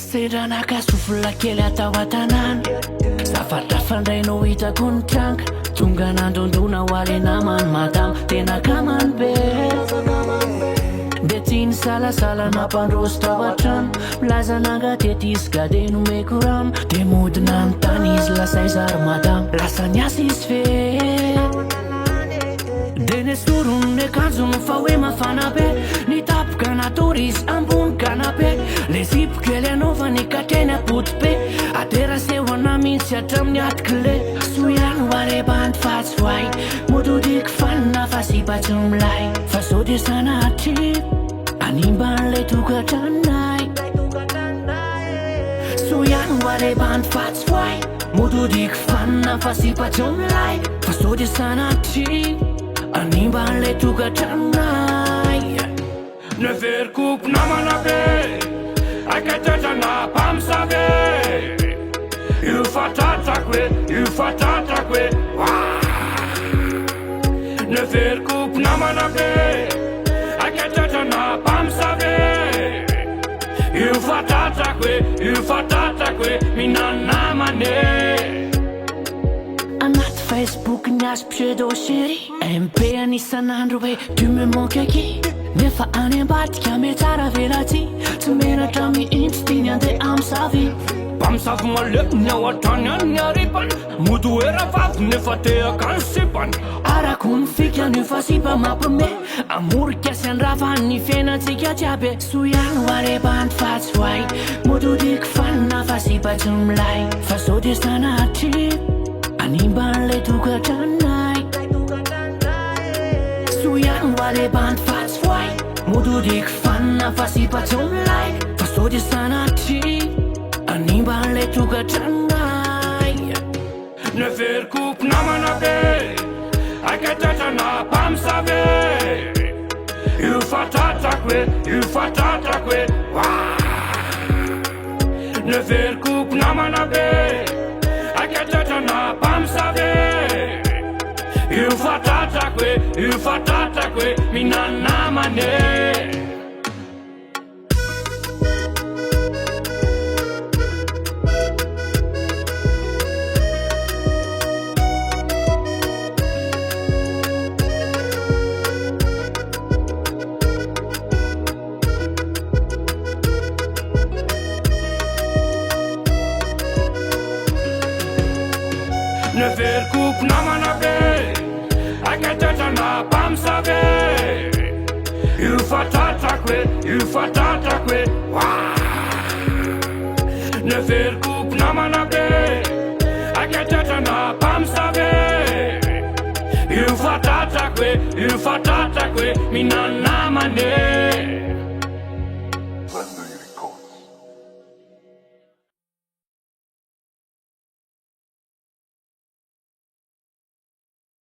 Sedranaka sofla kely atao an-tanàna Zavatra fandrainao hitako ny tranga Tonga nandondona ho ale namany madama Tena kamany be De tiany salasala nampandroso tao an-trano Milaza nanga tetisy gade nomeko rano De modina ny tany izy lasay zary madama Lasa niasa izy fe De nesorony ny akanjony fa hoe mafana be Nitapoka natory izy ambony kanape Le zipo kely anaovany katreny apoto be Aterasehoana mihitsy hatramin'ny atikile Soiany ho arebanty fa tsy hoay Mododiko fanina fa sipatsy milay Fa zao de sanatry Animban'lay tokatranay Soiany ho arebanty fa tsy hoay Mododiko fanina fa sipatsy milay Fa zao de sanatry Animban'lay tokatranay Neverkup namana be Akatratra Mpamosavy Io fatatrako hoe Neverkup namana be Akatratra Mpamosavy Io fatatrako hoe Minana namane Anaty Facebook niazy pseudo chéri MP anisan'andro hoe tu me manques qui Nefa any ambadika metsara velaty Tsy menatra mihitsy tiany andeha Mpamosavy Mpamosavy malemy ao an-trany any ny aripany Mody hoe ravavy nefa tehaka ny sipany Arako ny fikany io fa sipa mampime Amorika sy andrava ny fiainantsika jiaby Soiany ho arebanty fa tsy hoay Mododiko fanina fa sipa tsy milay Fa zao de sanatry Animban'lay tokatranay Soiany ho arebanty fa tsy hoay Mododiko fanina fa sipatsy milay Fa zao de sanatry Animban'lay tokatranay Neverkup namana be Akatratra Mpamosavy Io fatatrako hoe Neverkup namana be Akatratra Mpamosavy Io fatatrako hoe Minana namane Neverkup namana be Akatratra Mpamosavy Io fatatrako hoe Neverkup namana be Akatratra Mpamosavy Io fatatrako hoe Minana namane